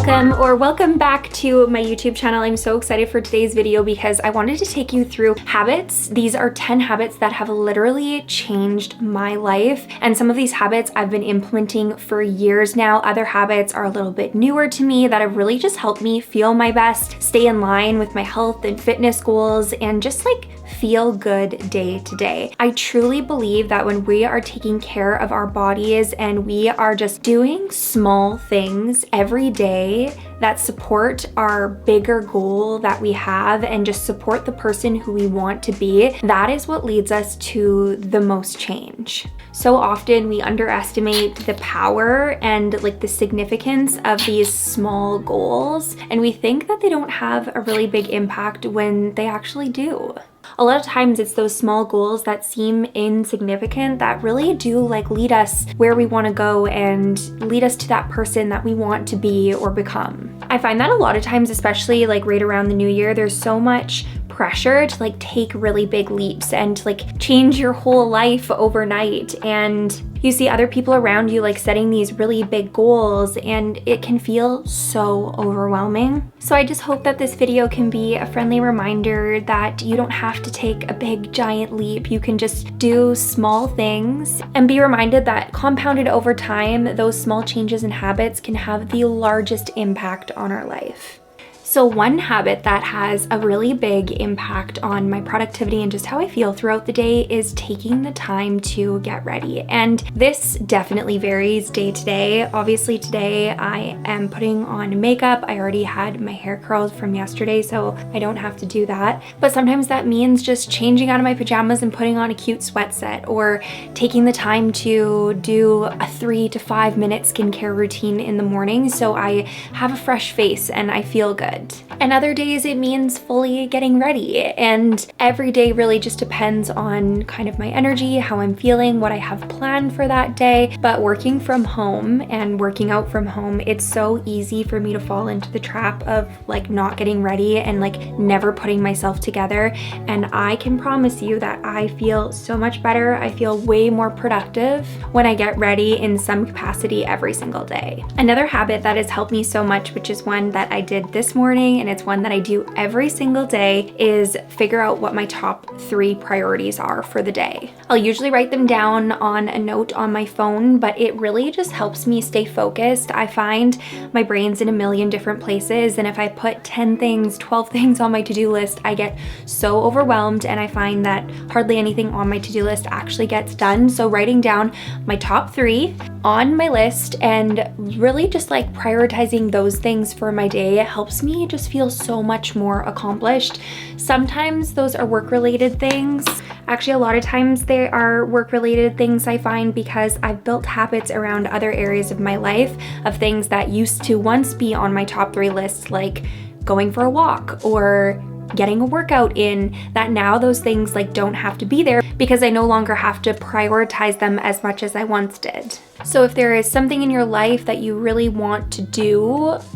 Welcome back to my YouTube channel. I'm so excited for today's video because I wanted to take you through habits. These are 10 habits that have literally changed my life, and some of these habits I've been implementing for years now. Other habits are a little bit newer to me that have really just helped me feel my best, stay in line with my health and fitness goals, and just like feel good day to day. I truly believe that when we are taking care of our bodies and we are just doing small things every day that support our bigger goal that we have and just support the person who we want to be, that is what leads us to the most change. So often we underestimate the power and like the significance of these small goals, and we think that they don't have a really big impact when they actually do. A lot of times it's those small goals that seem insignificant that really do like lead us where we want to go and lead us to that person that we want to be or become. I find that a lot of times, especially like right around the new year, there's so much pressure to like take really big leaps and like change your whole life overnight, and you see other people around you like setting these really big goals and it can feel so overwhelming. So I just hope that this video can be a friendly reminder that you don't have to take a big giant leap. You can just do small things and be reminded that compounded over time, those small changes and habits can have the largest impact on our life. So one habit that has a really big impact on my productivity and just how I feel throughout the day is taking the time to get ready. And this definitely varies day to day. Obviously today I am putting on makeup. I already had my hair curled from yesterday, so I don't have to do that. But sometimes that means just changing out of my pajamas and putting on a cute sweat set, or taking the time to do a 3 to 5 minute skincare routine in the morning so I have a fresh face and I feel good. And other days it means fully getting ready, and every day really just depends on kind of my energy, how I'm feeling, what I have planned for that day. But working from home and working out from home, it's so easy for me to fall into the trap of like not getting ready and like never putting myself together. And I can promise you that I feel so much better. I feel way more productive when I get ready in some capacity every single day. Another habit that has helped me so much, which is one that I did this morning and it's one that I do every single day, is figure out what my top 3 priorities are for the day. I'll usually write them down on a note on my phone, but it really just helps me stay focused. I find my brain's in a million different places, and if I put 10 things, 12 things on my to-do list, I get so overwhelmed, and I find that hardly anything on my to-do list actually gets done. So writing down my top 3 on my list and really just like prioritizing those things for my day helps me just feel so much more accomplished. Sometimes those are work-related things. Actually, a lot of times they are work-related things, I find, because I've built habits around other areas of my life of things that used to once be on my top 3 lists, like going for a walk or getting a workout in, that now those things like don't have to be there because I no longer have to prioritize them as much as I once did. So if there is something in your life that you really want to do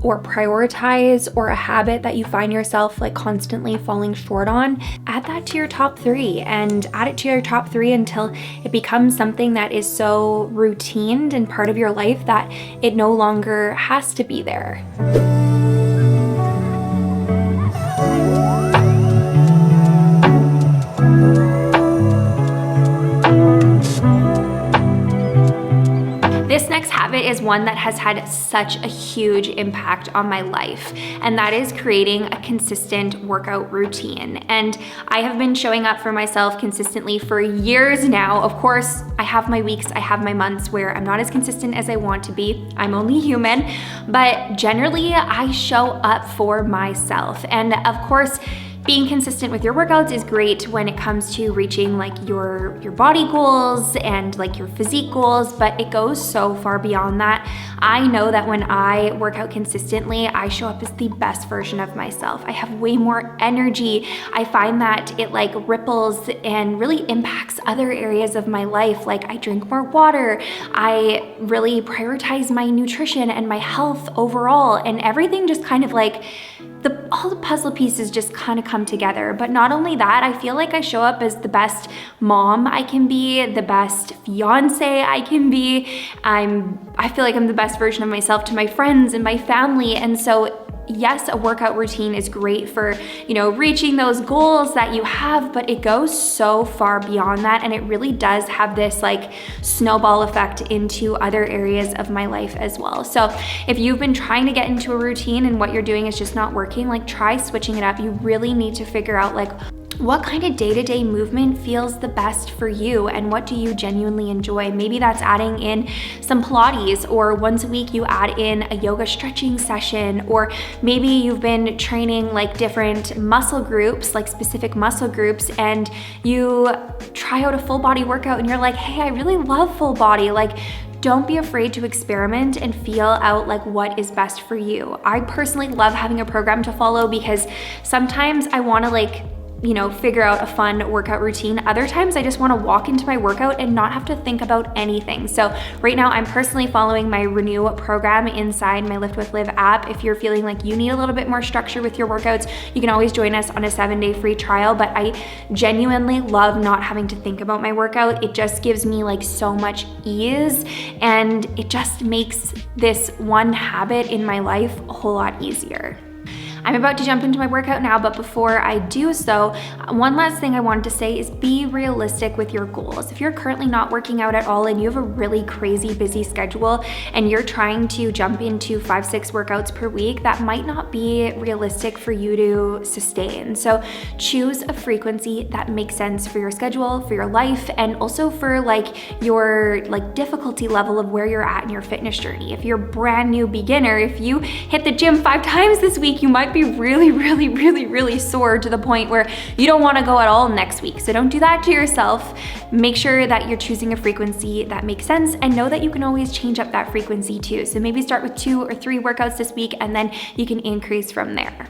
or prioritize, or a habit that you find yourself like constantly falling short on, add that to your top 3 and add it to your top 3 until it becomes something that is so routine and part of your life that it no longer has to be there. This next habit is one that has had such a huge impact on my life, and that is creating a consistent workout routine. And I have been showing up for myself consistently for years now. Of course, I have my weeks, I have my months where I'm not as consistent as I want to be. I'm only human, but generally I show up for myself. And of course, being consistent with your workouts is great when it comes to reaching like your body goals and like your physique goals, but it goes so far beyond that. I know that when I work out consistently, I show up as the best version of myself. I have way more energy. I find that it like ripples and really impacts other areas of my life. Like I drink more water. I really prioritize my nutrition and my health overall, and everything just kind of like all the puzzle pieces just kind of come together. But not only that, I feel like I show up as the best mom I can be, the best fiance I can be. I feel like I'm the best version of myself to my friends and my family. And so yes, a workout routine is great for, reaching those goals that you have, but it goes so far beyond that. And it really does have this like snowball effect into other areas of my life as well. So if you've been trying to get into a routine and what you're doing is just not working, like try switching it up. You really need to figure out like what kind of day-to-day movement feels the best for you and what do you genuinely enjoy. Maybe that's adding in some Pilates, or once a week you add in a yoga stretching session, or maybe you've been training like different muscle groups, like specific muscle groups, and you try out a full body workout and you're like, hey, I really love full body. Like, don't be afraid to experiment and feel out like what is best for you. I personally love having a program to follow because sometimes I want to like figure out a fun workout routine. Other times I just want to walk into my workout and not have to think about anything. So right now I'm personally following my Renew program inside my Lift with Liv app. If you're feeling like you need a little bit more structure with your workouts, you can always join us on a 7-day free trial. But I genuinely love not having to think about my workout. It just gives me like so much ease, and it just makes this one habit in my life a whole lot easier. I'm about to jump into my workout now, but before I do so, one last thing I wanted to say is be realistic with your goals. If you're currently not working out at all and you have a really crazy busy schedule and you're trying to jump into 5-6 workouts per week, that might not be realistic for you to sustain. So choose a frequency that makes sense for your schedule, for your life, and also for like your difficulty level of where you're at in your fitness journey. If you're a brand new beginner, if you hit the gym 5 times this week, you might be really sore to the point where you don't want to go at all next week. So don't do that to yourself. Make sure that you're choosing a frequency that makes sense, and know that you can always change up that frequency too. So maybe start with 2 or 3 workouts this week, and then you can increase from there.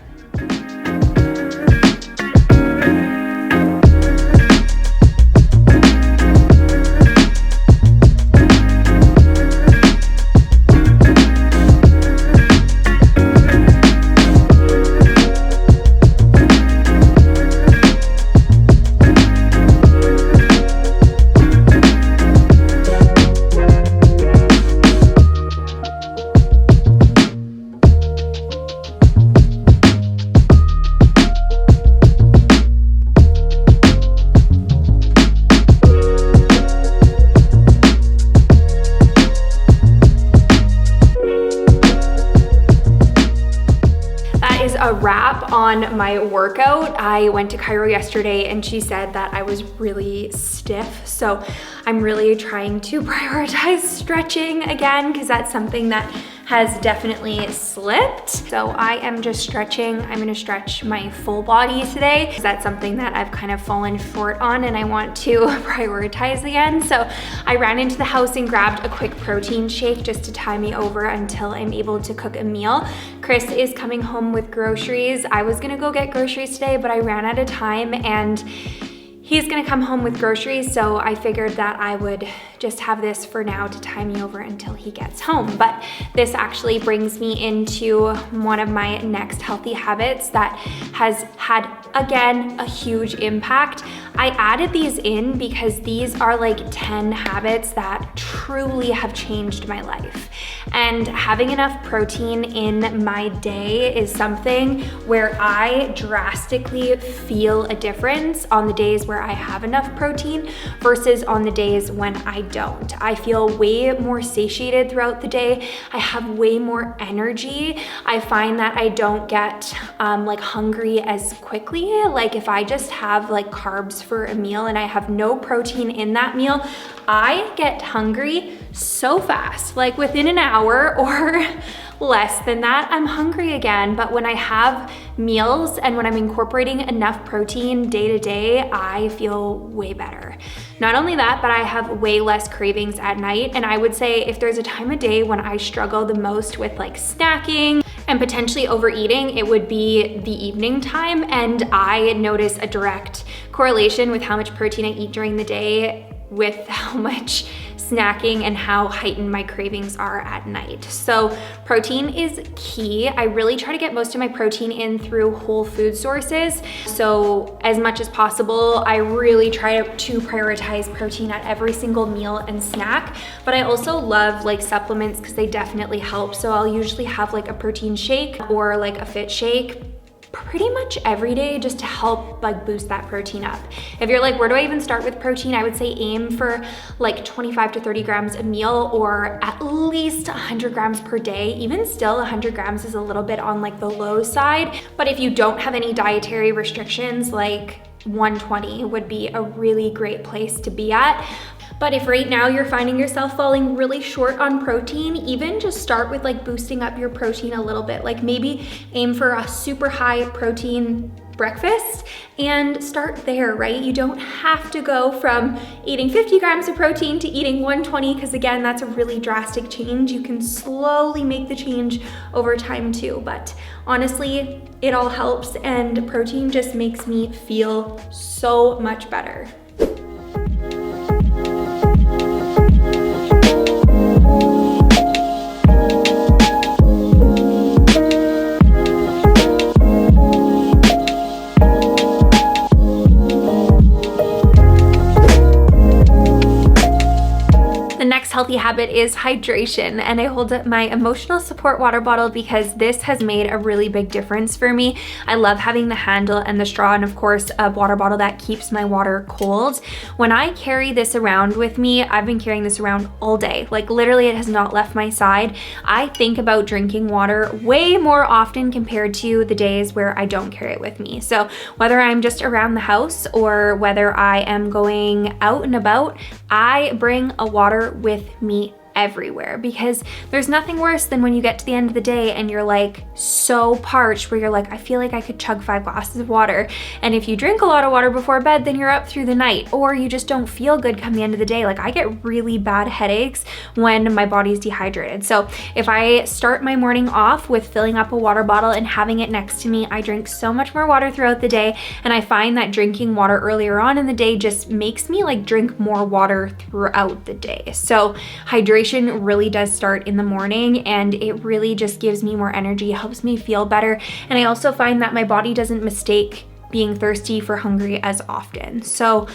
A wrap on my workout. I went to chiro yesterday and she said that I was really stiff. So I'm really trying to prioritize stretching again, because that's something that has definitely slipped. So I am just stretching. I'm gonna stretch my full body today, because that's something that I've kind of fallen short on and I want to prioritize again. So I ran into the house and grabbed a quick protein shake just to tie me over until I'm able to cook a meal. Chris is coming home with groceries. I was gonna go get groceries today, but I ran out of time, and he's gonna come home with groceries, so I figured that I would just have this for now to tie me over until he gets home. But this actually brings me into one of my next healthy habits that has had, again, a huge impact. I added these in because these are like 10 habits that truly have changed my life. And having enough protein in my day is something where I drastically feel a difference on the days where I have enough protein versus on the days when I don't. I feel way more satiated throughout the day. I have way more energy. I find that I don't get like hungry as quickly. Like if I just have like carbs for a meal and I have no protein in that meal, I get hungry so fast, like within an hour or less than that, I'm hungry again. But when I have meals and when I'm incorporating enough protein day to day, I feel way better. Not only that, but I have way less cravings at night. And I would say if there's a time of day when I struggle the most with like snacking and potentially overeating, it would be the evening time. And I notice a direct correlation with how much protein I eat during the day with how much snacking and how heightened my cravings are at night. So protein is key. I really try to get most of my protein in through whole food sources. So as much as possible, I really try to prioritize protein at every single meal and snack. But I also love like supplements because they definitely help. So I'll usually have like a protein shake or like a fit shake pretty much every day just to help like boost that protein up. If you're like, where do I even start with protein? I would say aim for like 25 to 30 grams a meal or at least 100 grams per day. Even still, 100 grams is a little bit on like the low side. But if you don't have any dietary restrictions, like 120 would be a really great place to be at. But if right now you're finding yourself falling really short on protein, even just start with like boosting up your protein a little bit. Like maybe aim for a super high protein breakfast and start there, right? You don't have to go from eating 50 grams of protein to eating 120, because again, that's a really drastic change. You can slowly make the change over time too, but honestly, it all helps, and protein just makes me feel so much better. Healthy habit is hydration, and I hold up my emotional support water bottle because this has made a really big difference for me. I love having the handle and the straw, and of course a water bottle that keeps my water cold. When I carry this around with me, I've been carrying this around all day, like literally it has not left my side. I think about drinking water way more often compared to the days where I don't carry it with me. So whether I'm just around the house or whether I am going out and about, I bring a water with me everywhere, because there's nothing worse than when you get to the end of the day and you're like so parched where you're like, I feel like I could chug 5 glasses of water. And if you drink a lot of water before bed, then you're up through the night, or you just don't feel good come the end of the day. Like I get really bad headaches when my body's dehydrated. So if I start my morning off with filling up a water bottle and having it next to me, I drink so much more water throughout the day. And I find that drinking water earlier on in the day just makes me like drink more water throughout the day. So hydration really does start in the morning, and it really just gives me more energy, helps me feel better. And I also find that my body doesn't mistake being thirsty for hungry as often. So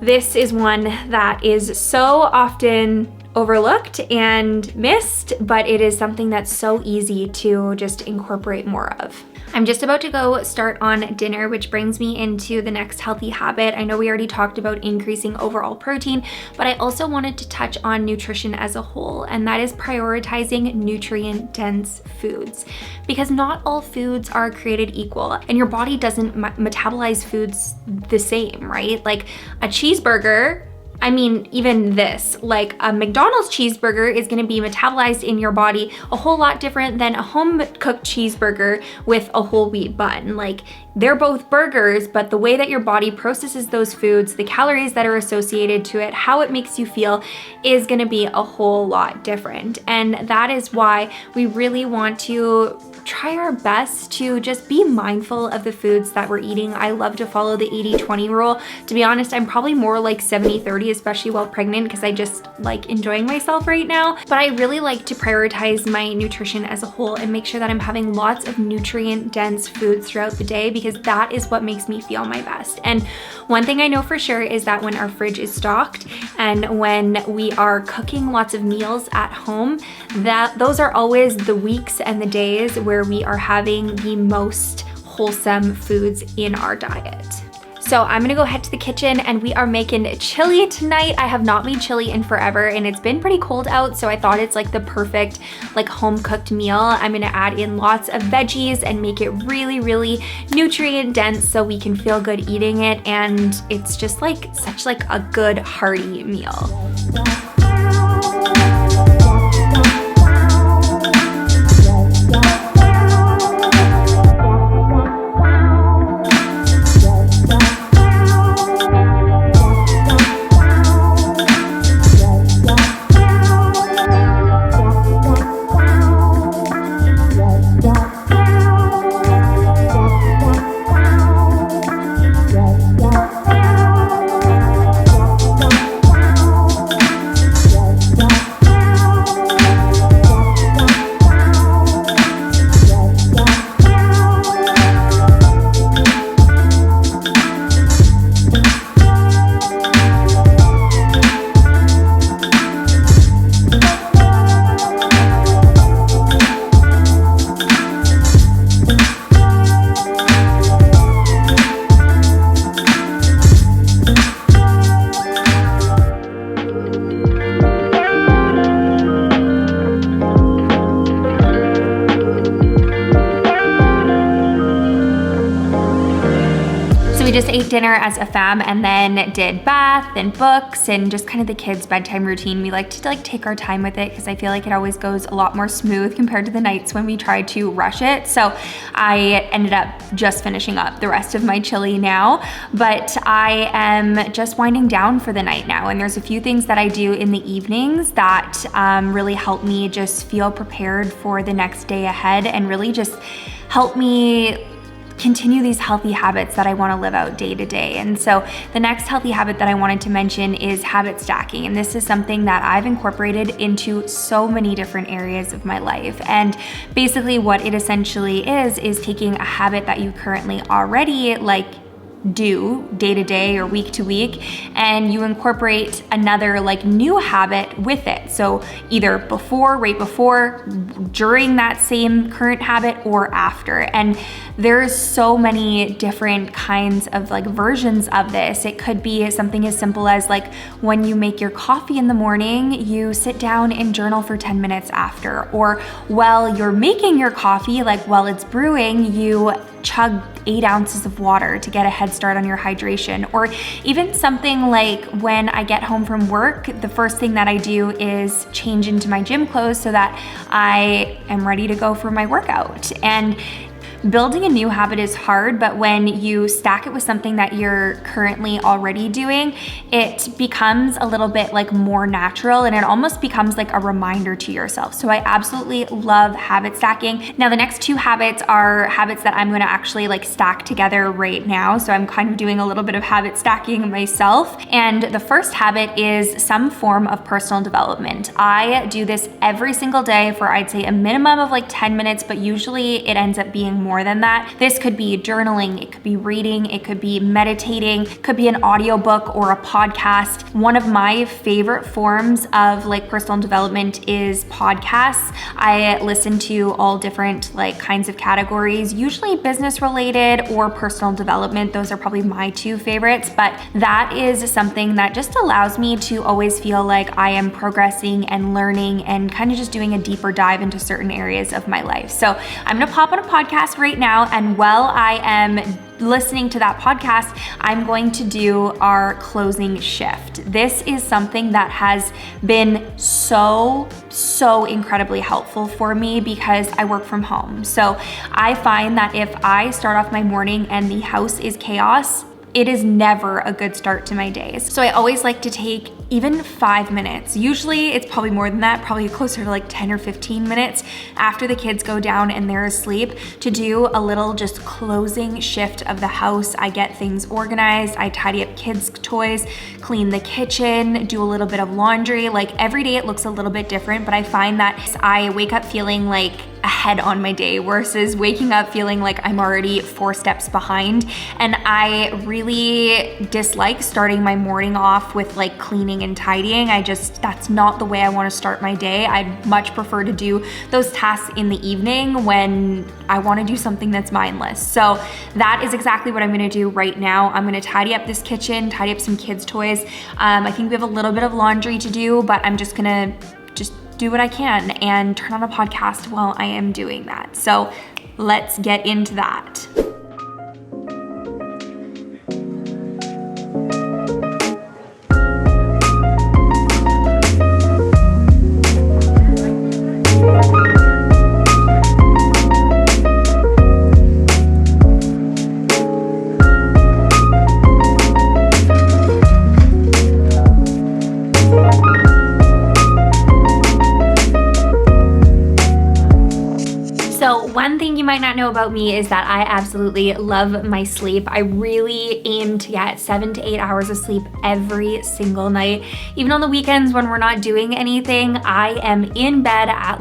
this is one that is so often overlooked and missed, but it is something that's so easy to just incorporate more of. I'm just about to go start on dinner, which brings me into the next healthy habit. I know we already talked about increasing overall protein, but I also wanted to touch on nutrition as a whole, and that is prioritizing nutrient-dense foods, because not all foods are created equal, and your body doesn't metabolize foods the same, right? Like a cheeseburger, I mean, even this, like a McDonald's cheeseburger is gonna be metabolized in your body a whole lot different than a home-cooked cheeseburger with a whole wheat bun. Like, they're both burgers, but the way that your body processes those foods, the calories that are associated to it, how it makes you feel is gonna be a whole lot different. And that is why we really want to try our best to just be mindful of the foods that we're eating. I love to follow the 80-20 rule. To be honest, I'm probably more like 70-30, especially while pregnant, because I just like enjoying myself right now. But I really like to prioritize my nutrition as a whole and make sure that I'm having lots of nutrient-dense foods throughout the day, because that is what makes me feel my best. And one thing I know for sure is that when our fridge is stocked and when we are cooking lots of meals at home, that those are always the weeks and the days where we are having the most wholesome foods in our diet. So I'm gonna go head to the kitchen, and we are making chili tonight. I have not made chili in forever, and it's been pretty cold out, so I thought it's like the perfect like home cooked meal. I'm gonna add in lots of veggies and make it really, really nutrient dense so we can feel good eating it, and it's just like such like a good hearty meal. just ate dinner as a fam and then did bath and books and just kind of the kids' bedtime routine. We like to take our time with it because I feel like it always goes a lot more smooth compared to the nights when we try to rush it. So I ended up just finishing up the rest of my chili now, but I am just winding down for the night now. And there's a few things that I do in the evenings that really help me just feel prepared for the next day ahead and really just help me continue these healthy habits that I want to live out day to day. And so the next healthy habit that I wanted to mention is habit stacking. And this is something that I've incorporated into so many different areas of my life. And basically what it essentially is taking a habit that you currently already do day to day or week to week, and you incorporate another new habit with it. So either right before, during that same current habit, or after. And there's so many different kinds of versions of this. It could be something as simple as when you make your coffee in the morning, you sit down and journal for 10 minutes after, or while you're making your coffee, while it's brewing, you chug 8 ounces of water to get a head start on your hydration. Or even something like when I get home from work, the first thing that I do is change into my gym clothes so that I am ready to go for my workout. And building a new habit is hard, but when you stack it with something that you're currently already doing, it becomes a little bit more natural, and it almost becomes a reminder to yourself. So I absolutely love habit stacking. Now the next 2 habits are habits that I'm gonna actually stack together right now. So I'm kind of doing a little bit of habit stacking myself. And the first habit is some form of personal development. I do this every single day for I'd say a minimum of 10 minutes, but usually it ends up being more than that. This could be journaling, it could be reading, it could be meditating, it could be an audiobook or a podcast. One of my favorite forms of personal development is podcasts. I listen to all different kinds of categories, usually business related or personal development. Those are probably my 2 favorites, but that is something that just allows me to always feel like I am progressing and learning and kind of just doing a deeper dive into certain areas of my life. So I'm gonna pop on a podcast right now, and while I am listening to that podcast, I'm going to do our closing shift. This is something that has been so incredibly helpful for me because I work from home. So I find that if I start off my morning and the house is chaos, it is never a good start to my days. So I always like to take even 5 minutes. Usually it's probably more than that, probably closer to 10 or 15 minutes after the kids go down and they're asleep, to do a little just closing shift of the house. I get things organized, I tidy up kids' toys, clean the kitchen, do a little bit of laundry. Every day it looks a little bit different, but I find that I wake up feeling ahead on my day versus waking up feeling like I'm already 4 steps behind. And I really dislike starting my morning off with cleaning and tidying. That's not the way I want to start my day. I'd much prefer to do those tasks in the evening when I want to do something that's mindless. So that is exactly what I'm going to do right now. I'm going to tidy up this kitchen, tidy up some kids' toys. I think we have a little bit of laundry to do, but I'm just gonna do what I can and turn on a podcast while I am doing that. So let's get into that. One thing you might not know about me is that I absolutely love my sleep. I really aim to get 7 to 8 hours of sleep every single night. Even on the weekends when we're not doing anything, I am in bed at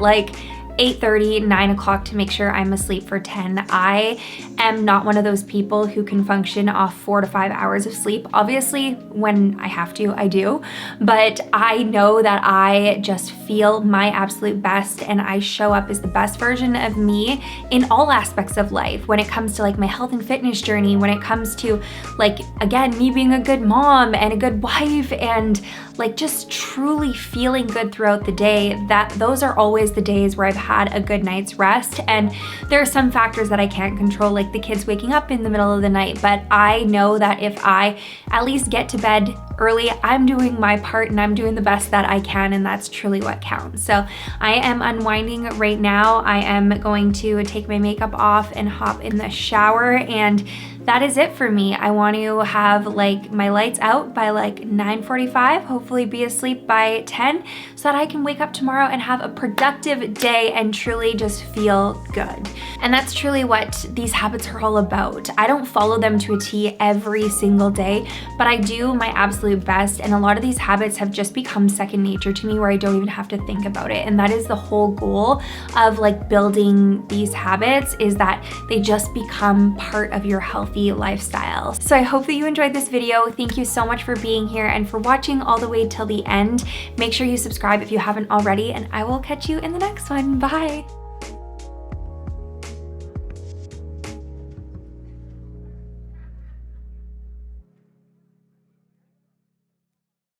8:30, 9 o'clock to make sure I'm asleep for 10. I am not one of those people who can function off 4 to 5 hours of sleep. Obviously, when I have to, I do, but I know that I just feel my absolute best and I show up as the best version of me in all aspects of life. When it comes to like my health and fitness journey, when it comes to like, again, me being a good mom and a good wife and like just truly feeling good throughout the day, that those are always the days where I've had a good night's rest. And there are some factors that I can't control, like the kids waking up in the middle of the night, but I know that if I at least get to bed early, I'm doing my part and I'm doing the best that I can, and that's truly what counts. So I am unwinding right now. I am going to take my makeup off and hop in the shower, and that is it for me. I want to have like my lights out by like 9:45, hopefully be asleep by 10, so that I can wake up tomorrow and have a productive day and truly just feel good. And that's truly what these habits are all about. I don't follow them to a T every single day, but I do my absolute best, and a lot of these habits have just become second nature to me where I don't even have to think about it. And that is the whole goal of like building these habits, is that they just become part of your healthy lifestyle. So I hope that you enjoyed this video. Thank you so much for being here and for watching all the way till the end. Make sure you subscribe if you haven't already, and I will catch you in the next one. Bye.